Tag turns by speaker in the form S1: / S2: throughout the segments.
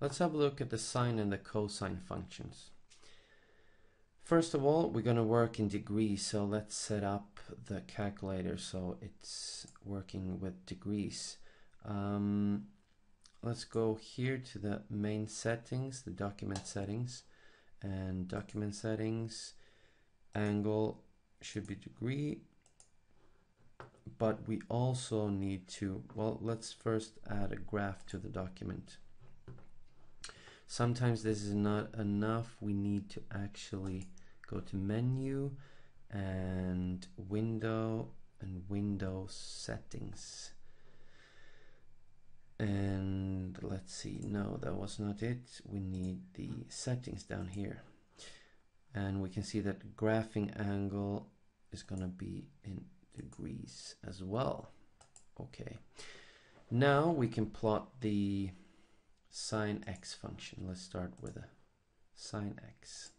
S1: Let's have a look at the sine and the cosine functions. First of all, we're going to work in degrees, so let's set up the calculator so it's working with degrees. Let's go here to the main settings, the document settings, and document settings, angle should be degree, but we also need to, well, let's first add a graph to the document. Sometimes this is not enough. We need to actually go to menu and window and window settings. And let's see, no, that was not it. We need the settings down here. And we can see that graphing angle is going to be in degrees as well. Okay. Now we can plot the sine x function. Let's start with a sine x.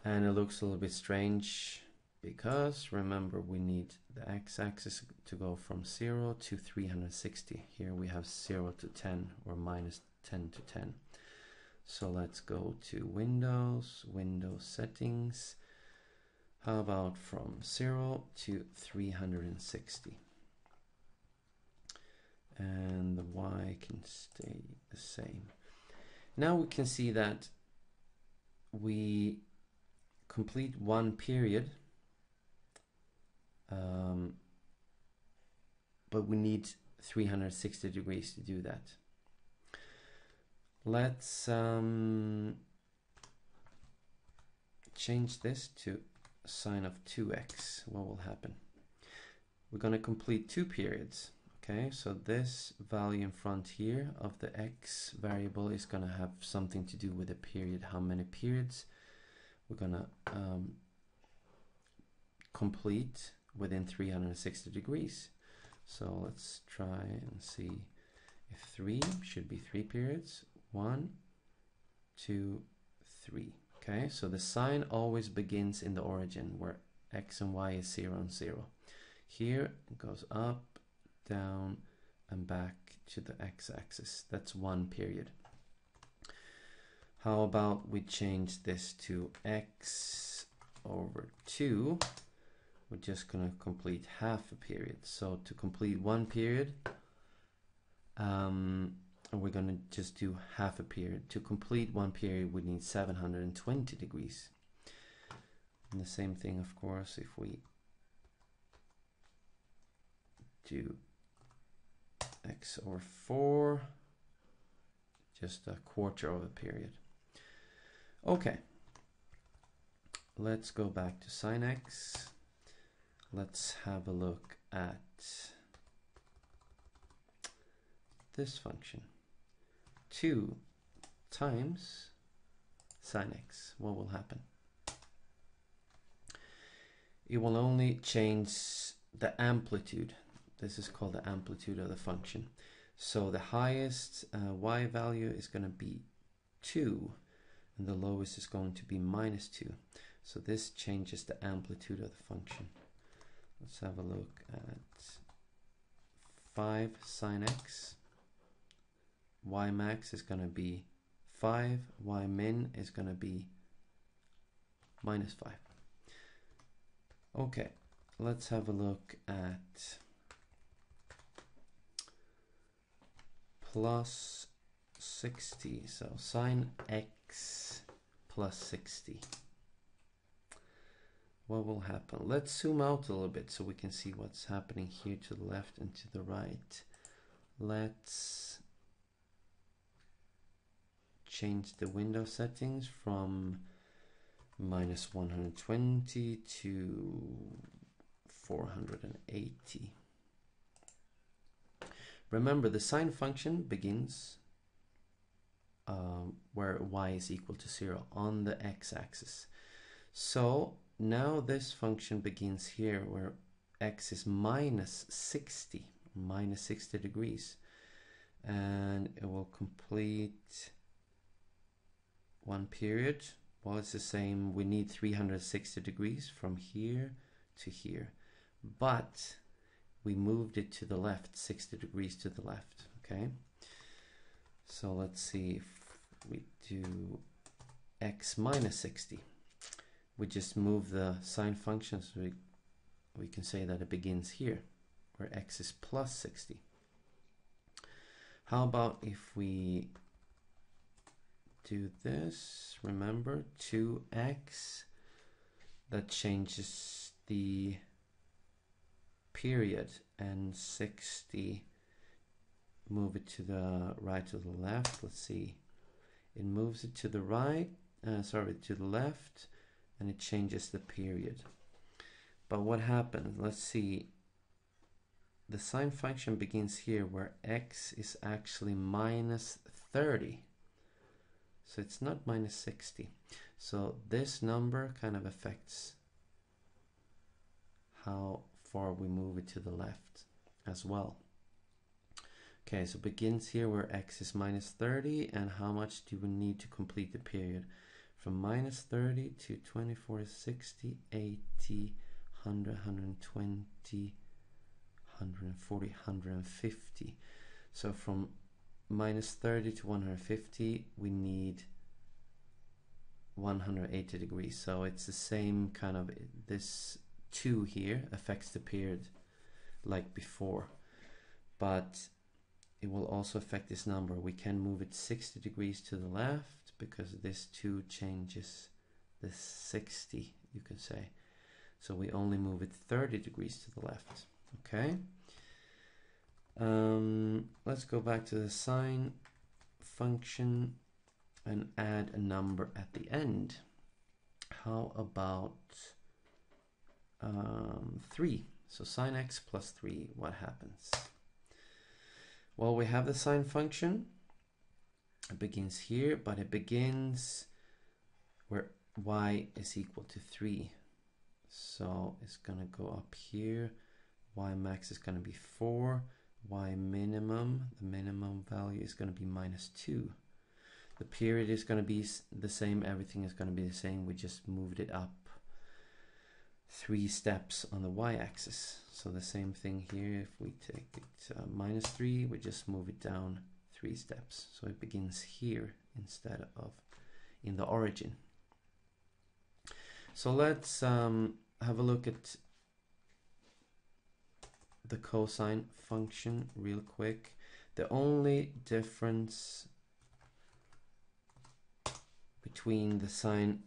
S1: And it looks a little bit strange because remember we need the x-axis to go from 0 to 360. Here we have 0 to 10 or minus 10 to 10. So let's go to Windows, Windows settings. How about from 0 to 360? And the y can stay the same. Now we can see that we complete one period, but we need 360 degrees to do that. Let's change this to sine of 2x. What will happen? We're going to complete two periods. Okay, so this value in front here of the x variable is going to have something to do with the period, how many periods we're going to complete within 360 degrees. So let's try and see if 3 should be 3 periods. 1, 2, 3. Okay, so the sine always begins in the origin where x and y is 0 and 0. Here it goes up, down, and back to the x-axis. That's one period. How about we change this to x over 2? We're just going to complete half a period. So to complete one period, we're going to just do half a period. To complete one period, we need 720 degrees. And the same thing, of course, if we do x over 4, just a quarter of a period. Okay, let's go back to sine x. Let's have a look at this function. 2 times sine x. What will happen? It will only change the amplitude. This is called the amplitude of the function. So the highest y value is going to be 2 and the lowest is going to be minus 2. So this changes the amplitude of the function. Let's have a look at 5 sine x. Y max is going to be 5, y min is going to be minus 5. Okay, let's have a look at plus 60. So sine x plus 60. What will happen? Let's zoom out a little bit so we can see what's happening here to the left and to the right. Let's change the window settings from minus 120 to 480. Remember, the sine function begins where y is equal to 0 on the x-axis. So now this function begins here where x is minus 60 degrees, and it will complete one period. Well, it's the same. We need 360 degrees from here to here, but we moved it to the left, 60 degrees to the left. Okay, So let's see if we do x minus 60. We just move the sine function, so we can say that it begins here, where x is plus 60. How about if we do this? Remember, 2x, that changes the period, and 60, move it to the right or the left. Let's see, it moves it to the right, to the left, and it changes the period. But what happens? Let's see, the sine function begins here where x is actually minus 30. So it's not minus 60. So this number kind of affects how far we move it to the left as well. Okay, so it begins here where x is minus 30, and how much do we need to complete the period? From minus 30 to 24, 60, 80, 100, 120, 140, 150. So from minus 30 to 150, we need 180 degrees. So it's the same kind of, this 2 here affects the period like before, but it will also affect this number. We can move it 60 degrees to the left because this 2 changes this 60, you can say. So we only move it 30 degrees to the left. Okay. Let's go back to the sine function and add a number at the end. How about 3? So sine x plus 3, what happens? Well, we have the sine function. It begins here, but it begins where y is equal to 3. So it's going to go up here. Y max is going to be 4. Y minimum, the minimum value is going to be minus 2. The period is going to be the same. Everything is going to be the same. We just moved it up 3 steps on the y-axis. So the same thing here. If we take it minus 3, we just move it down 3 steps. So it begins here instead of in the origin. So let's have a look at the cosine function real quick. The only difference between the sine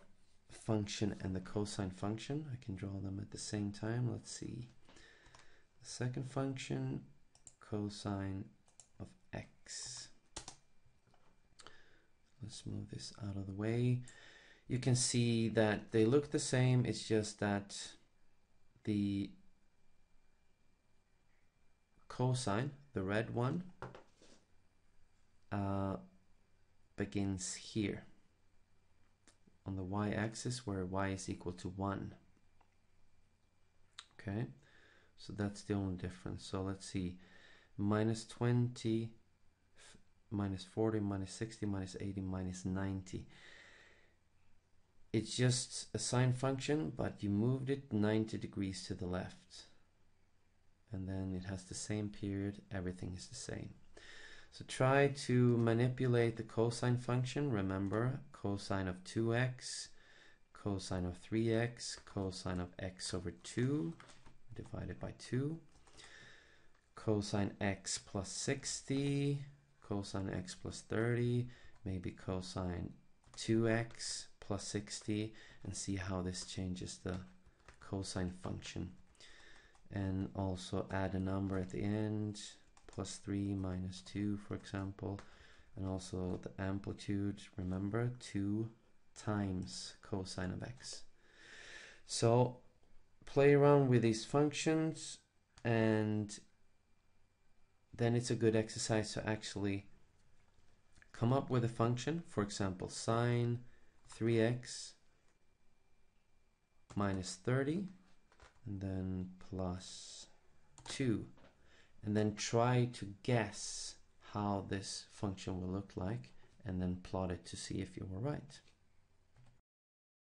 S1: function and the cosine function, I can draw them at the same time. Let's see. The second function, cosine of x. Let's move this out of the way. You can see that they look the same. It's just that the cosine, the red one, begins here on the y-axis where y is equal to 1. Okay, so that's the only difference. So let's see, minus 20, minus 40, minus 60, minus 80, minus 90. It's just a sine function, but you moved it 90 degrees to the left. And then it has the same period, everything is the same. So try to manipulate the cosine function. Remember, cosine of 2x, cosine of 3x, cosine of x over 2 divided by 2, cosine x plus 60, cosine x plus 30, maybe cosine 2x plus 60, and see how this changes the cosine function. And also add a number at the end, plus 3 minus 2, for example. And also the amplitude, remember, 2 times cosine of x. So play around with these functions, and then it's a good exercise to actually come up with a function. For example, sine 3x minus 30, and then plus 2, and then try to guess how this function will look like, and then plot it to see if you were right.